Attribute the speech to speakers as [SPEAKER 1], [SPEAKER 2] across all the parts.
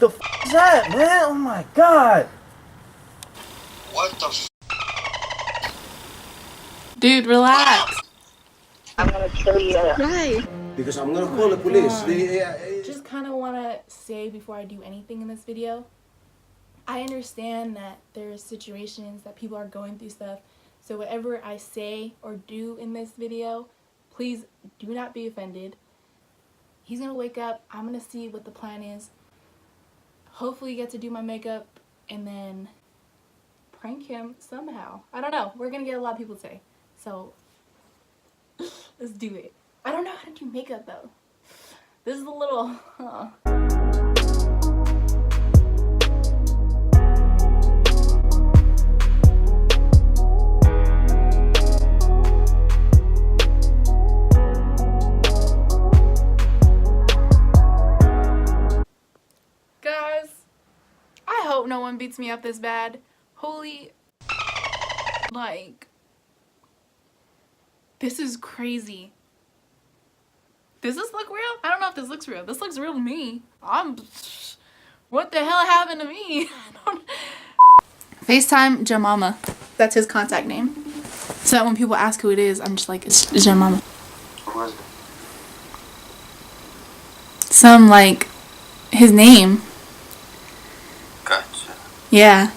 [SPEAKER 1] the f is that, man? Oh my god.
[SPEAKER 2] What the f?
[SPEAKER 3] Dude, relax.
[SPEAKER 4] I'm gonna kill you.
[SPEAKER 3] Why?
[SPEAKER 1] Because I'm gonna call the police.
[SPEAKER 3] Just kind of want to say before I do anything in this video, I understand that there's situations that people are going through stuff. So whatever I say or do in this video, please do not be offended. He's gonna wake up. I'm gonna see what the plan is. Hopefully get to do my makeup and then prank him somehow. I don't know. We're gonna get a lot of people today. So let's do it. I don't know how to do makeup though. This is a little, Guys, I hope no one beats me up this bad. Holy, like, this is crazy. Does this look real? I don't know if this looks real. This looks real to me. What the hell happened to me? FaceTime Jamama. That's his contact name. So that when people ask who it is, I'm just like, it's Jamama.
[SPEAKER 2] Who was it?
[SPEAKER 3] Some, like, his name.
[SPEAKER 2] Gotcha.
[SPEAKER 3] Yeah.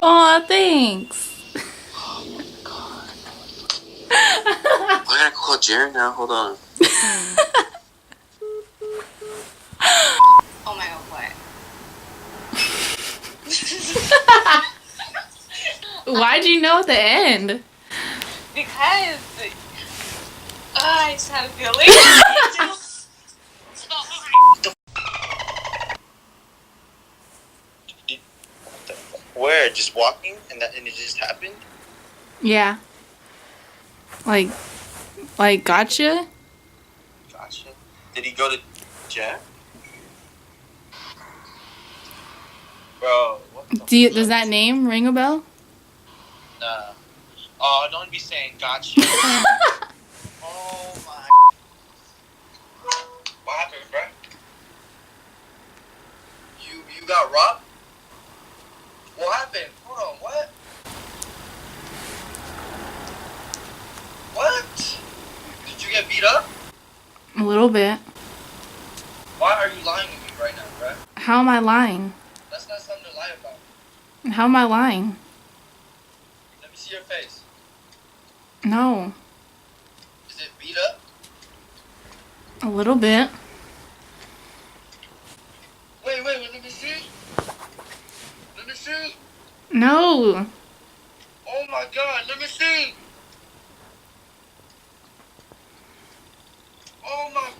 [SPEAKER 3] Aw, thanks.
[SPEAKER 2] I gotta call Jared now. Hold on.
[SPEAKER 4] Oh my god, what?
[SPEAKER 3] Why'd you know at the end?
[SPEAKER 4] Because I just had a feeling.
[SPEAKER 2] Where? Just walking and it just happened?
[SPEAKER 3] Yeah. Like, gotcha?
[SPEAKER 2] Gotcha. Did he go to jail? Bro, what the
[SPEAKER 3] Does that name ring a bell?
[SPEAKER 2] Nah. Oh, don't be saying gotcha. Oh my. What happened, bro? You got robbed? What happened? Hold on, what? What? Did you get beat up?
[SPEAKER 3] A little bit.
[SPEAKER 2] Why are you lying to me right now, bro?
[SPEAKER 3] How am I lying?
[SPEAKER 2] That's not something to lie about.
[SPEAKER 3] How am I lying?
[SPEAKER 2] Let me see your face.
[SPEAKER 3] No.
[SPEAKER 2] Is it beat up?
[SPEAKER 3] A little bit.
[SPEAKER 2] Wait, let me see. Let me see.
[SPEAKER 3] No.
[SPEAKER 2] Oh my god, let me see. Oh my.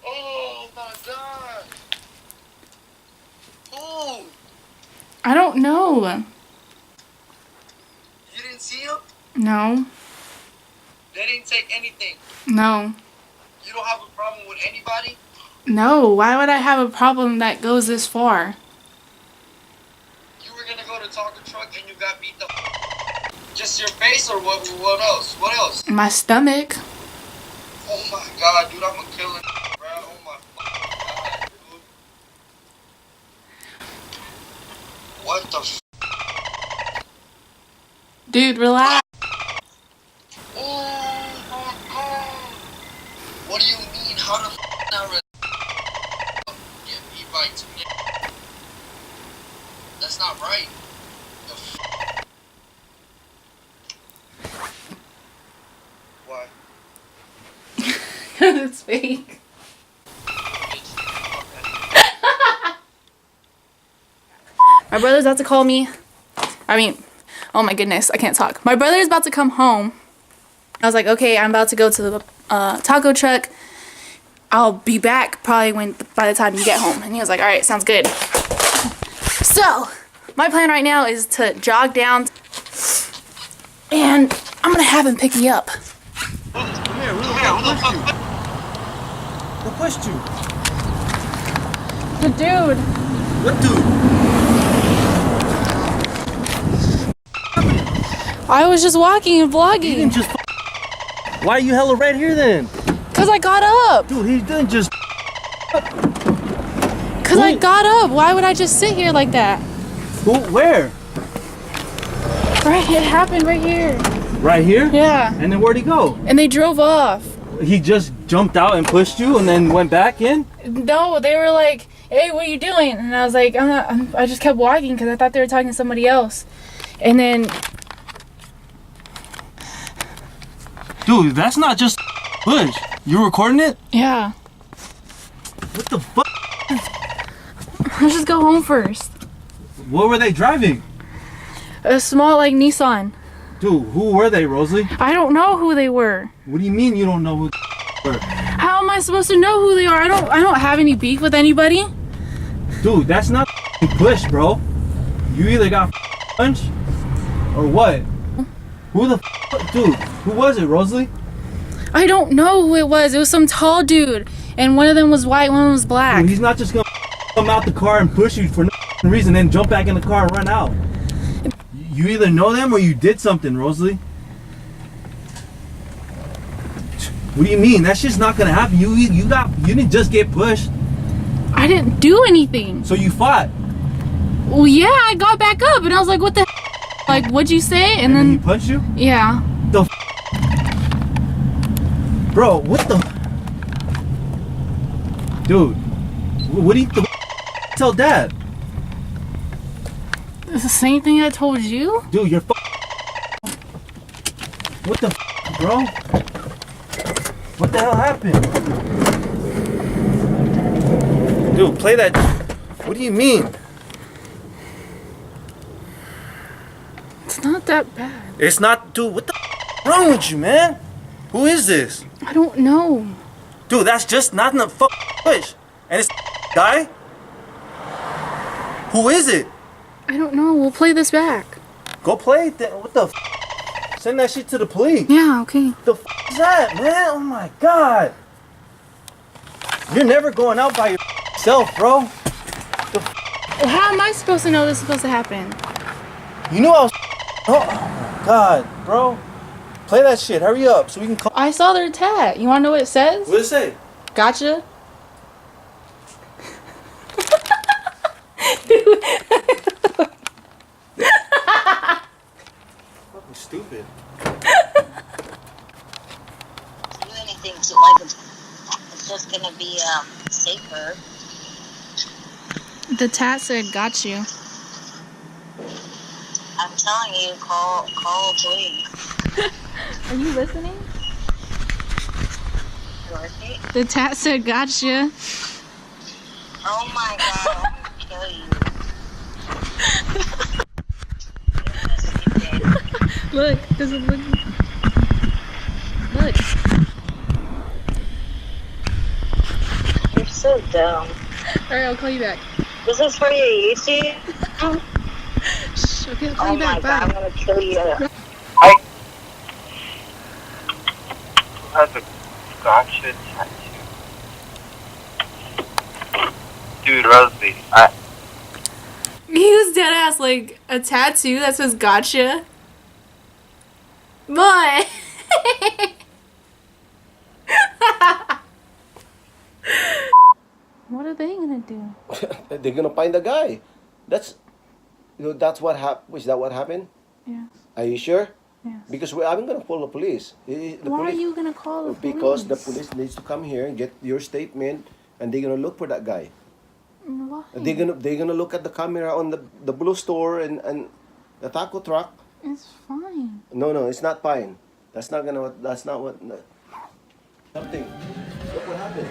[SPEAKER 2] Oh my god. Oh,
[SPEAKER 3] I don't know.
[SPEAKER 2] you didn't see him?
[SPEAKER 3] No.
[SPEAKER 2] They didn't take anything.
[SPEAKER 3] No.
[SPEAKER 2] You don't have a problem with anybody?
[SPEAKER 3] No. Why would I have a problem that goes this far?
[SPEAKER 2] You were gonna go to Taco Truck and you got beat the just your face or what else? What else?
[SPEAKER 3] My stomach.
[SPEAKER 2] Oh my god, dude, I'm gonna kill it, bro. Oh my god, dude. What the f?
[SPEAKER 3] Dude, relax.
[SPEAKER 2] Oh my god. What do you mean? How the f not get beat by 2 niggas? That's not right. The f. Why?
[SPEAKER 3] It's fake. My brother's about to call me. Oh my goodness, I can't talk. My brother's about to come home. I was like, okay, I'm about to go to the taco truck. I'll be back probably by the time you get home. And he was like, all right, sounds good. So, my plan right now is to jog down and I'm gonna have him pick me up.
[SPEAKER 1] Come here, who pushed you?
[SPEAKER 3] The dude.
[SPEAKER 1] What dude?
[SPEAKER 3] I was just walking and
[SPEAKER 1] He
[SPEAKER 3] vlogging.
[SPEAKER 1] didn't just. Why are you hella right here then?
[SPEAKER 3] Cause I got up.
[SPEAKER 1] Dude, he didn't just.
[SPEAKER 3] Cause I got up. Why would I just sit here like that?
[SPEAKER 1] Who? Where?
[SPEAKER 3] Right, it happened right here.
[SPEAKER 1] Right here?
[SPEAKER 3] Yeah.
[SPEAKER 1] And then where'd he go?
[SPEAKER 3] And they drove off.
[SPEAKER 1] He just jumped out and pushed you and then went back in?
[SPEAKER 3] No, they were like, "Hey, what are you doing?" And I was like, I just kept walking because I thought they were talking to somebody else. And then,
[SPEAKER 1] Dude, that's not just push. You recording it?
[SPEAKER 3] yeah,
[SPEAKER 1] What the fuck?
[SPEAKER 3] let's just go home first.
[SPEAKER 1] What were they driving?
[SPEAKER 3] A small like Nissan.
[SPEAKER 1] Dude, who were they, Rosalie?
[SPEAKER 3] I don't know who they were.
[SPEAKER 1] What do you mean you don't know who were?
[SPEAKER 3] How am I supposed to know who they are? I don't have any beef with anybody.
[SPEAKER 1] Dude, that's not push, bro. You either got punched or what? Who the dude? Who was it, Rosalie?
[SPEAKER 3] I don't know who it was. It was some tall dude, and one of them was white, one was black.
[SPEAKER 1] Dude, he's not just gonna come out the car and push you for no reason, then jump back in the car and run out. You either know them or you did something, Rosalie. What do you mean? That's just not gonna happen. You didn't just get pushed,
[SPEAKER 3] I didn't do anything.
[SPEAKER 1] so you fought.
[SPEAKER 3] Well, yeah, I got back up, and I was like, "What the? Like, what'd you say?" And
[SPEAKER 1] And he
[SPEAKER 3] then,
[SPEAKER 1] punched you,
[SPEAKER 3] yeah.
[SPEAKER 1] bro. What the? Dude, what do you tell Dad?
[SPEAKER 3] It's the same thing I told you.
[SPEAKER 1] Dude, you're what the bro? What the hell happened? Dude, play that. What do you mean?
[SPEAKER 3] It's not that bad.
[SPEAKER 1] It's not, dude. What the wrong with you, man? Who is this?
[SPEAKER 3] I don't know.
[SPEAKER 1] Dude, that's just not in the push. And it's guy? Who is it?
[SPEAKER 3] I don't know. We'll play this back.
[SPEAKER 1] Go play it then. What the Send that shit to the police.
[SPEAKER 3] Yeah, okay.
[SPEAKER 1] The is that, man? Oh my god. You're never going out by yourself, bro.
[SPEAKER 3] Well, how am I supposed to know this is supposed to happen?
[SPEAKER 1] You knew I was. Oh my god, bro. Play that shit. Hurry up so we can call.
[SPEAKER 3] I saw their tat. You want to know what it says?
[SPEAKER 1] What did it say?
[SPEAKER 3] Gotcha.
[SPEAKER 1] Fucking stupid.
[SPEAKER 4] Do anything to like it's just gonna be safer.
[SPEAKER 3] The tat said got you.
[SPEAKER 4] I'm telling you, call police.
[SPEAKER 3] Are you listening?
[SPEAKER 4] Dorothy?
[SPEAKER 3] The tat said gotcha.
[SPEAKER 4] Oh my god, I'm gonna kill you.
[SPEAKER 3] Look, does it look? Look.
[SPEAKER 4] You're so dumb.
[SPEAKER 3] Alright, I'll call you back.
[SPEAKER 4] This is for your YouTube?
[SPEAKER 3] Shh, okay, I'll call
[SPEAKER 4] Oh
[SPEAKER 3] you
[SPEAKER 4] my
[SPEAKER 3] back.
[SPEAKER 4] god, I'm
[SPEAKER 3] Bye.
[SPEAKER 4] gonna kill you.
[SPEAKER 5] Has a gotcha tattoo. Dude, Rosie,
[SPEAKER 3] He was dead ass like a tattoo that says gotcha. But what are they gonna do?
[SPEAKER 6] They're gonna find the guy. That's what happened. Is that what happened?
[SPEAKER 3] Yes.
[SPEAKER 6] Are you sure?
[SPEAKER 3] Yes.
[SPEAKER 6] Because I'm gonna call the police. The
[SPEAKER 3] Why are
[SPEAKER 6] police-
[SPEAKER 3] you gonna call the police?
[SPEAKER 6] Because the police needs to come here and get your statement, and they're gonna look for that guy.
[SPEAKER 3] Why?
[SPEAKER 6] They're gonna look at the camera on the blue store and the taco truck.
[SPEAKER 3] It's fine.
[SPEAKER 6] No, it's not fine. That's not what. No. Something. Look what happened.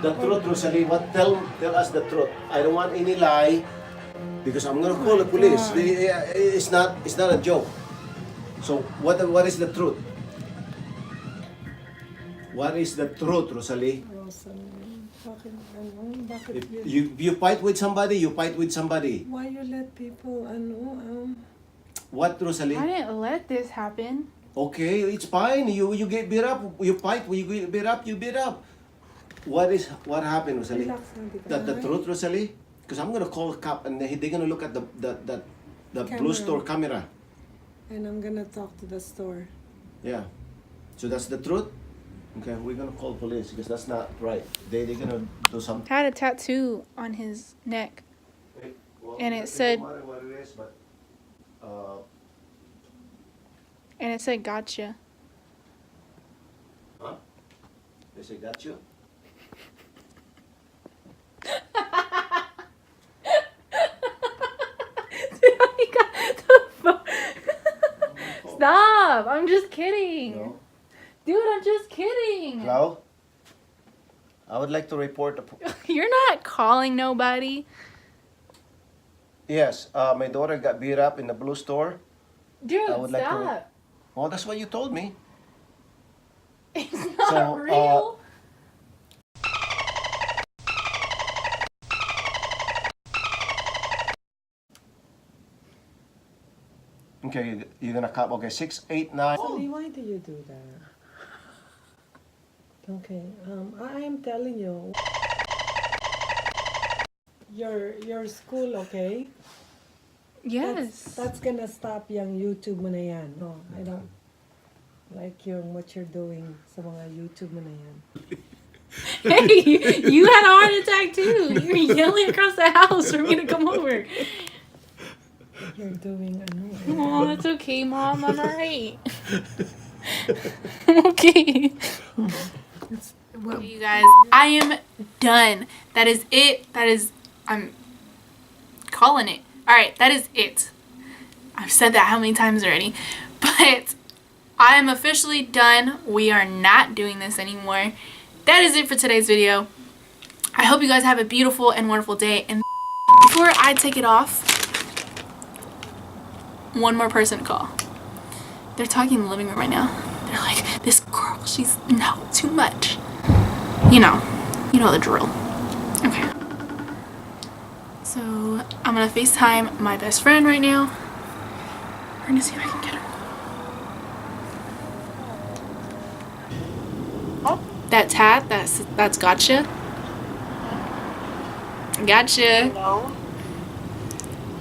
[SPEAKER 6] The truth, Rosalie. Tell us the truth. I don't want any lie, because I'm gonna call the police. It's not a joke. So what is the truth? What is the truth, Rosalie? If you fight with somebody, you fight with somebody.
[SPEAKER 7] Why you let people
[SPEAKER 6] What, Rosalie?
[SPEAKER 3] I didn't let this happen.
[SPEAKER 6] Okay, it's fine. You get beat up. You fight. You get beat up. You beat up. What happened, Rosalie? The truth, Rosalie? Because I'm gonna call a cop and they're gonna look at the the
[SPEAKER 7] Camera.
[SPEAKER 6] Blue Store camera.
[SPEAKER 7] And I'm gonna talk to the store.
[SPEAKER 6] Yeah. So that's the truth? Okay, we're gonna call police because that's not right. They're gonna do something.
[SPEAKER 3] Had a tattoo on his neck.
[SPEAKER 6] Well,
[SPEAKER 3] And it said-
[SPEAKER 6] no matter what it is, but
[SPEAKER 3] And it said gotcha.
[SPEAKER 6] huh? They say got you?
[SPEAKER 3] Stop! I'm just kidding.
[SPEAKER 6] No.
[SPEAKER 3] Dude, I'm just kidding.
[SPEAKER 6] Hello? I would like to report
[SPEAKER 3] You're not calling nobody.
[SPEAKER 6] Yes, my daughter got beat up in the Blue Store.
[SPEAKER 3] Dude,
[SPEAKER 6] I would like to-
[SPEAKER 3] stop.
[SPEAKER 6] Well, that's what you told me.
[SPEAKER 3] It's not
[SPEAKER 6] So,
[SPEAKER 3] real.
[SPEAKER 6] Okay, you're gonna cop. Okay, 689.
[SPEAKER 7] Rosalie, why do you do that? Okay, I am telling you. Your school, okay?
[SPEAKER 3] Yes.
[SPEAKER 7] That's gonna stop yung YouTube mo na yan. No, I don't like what you're doing sa mga YouTube mo na yan.
[SPEAKER 3] Hey, you had a heart attack too. You were yelling across the house for me to come over.
[SPEAKER 7] You're doing ano.
[SPEAKER 3] Oh, that's okay, Mom. I'm alright. Okay. You guys, I am done. That is it. I'm calling it. Alright, that is it. I've said that how many times already. But I am officially done. We are not doing this anymore. That is it for today's video. I hope you guys have a beautiful and wonderful day. And before I take it off, one more person to call. They're talking in the living room right now. They're like, this girl, she's no, too much. You know the drill. Okay. So I'm gonna FaceTime my best friend right now. We're gonna see if I can get her. That tat, that's gotcha. Gotcha.
[SPEAKER 4] No.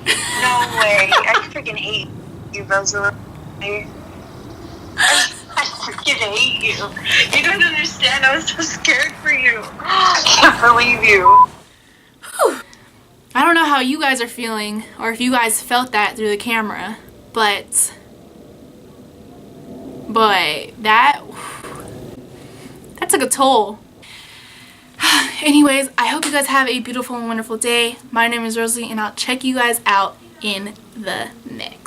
[SPEAKER 4] No way. I freaking hate you, Rosalie. I freaking hate you. You don't understand. I was so scared for you. I can't believe you.
[SPEAKER 3] I don't know how you guys are feeling or if you guys felt that through the camera, but that took a toll. Anyways, I hope you guys have a beautiful and wonderful day. My name is Rosalie and I'll check you guys out in the next.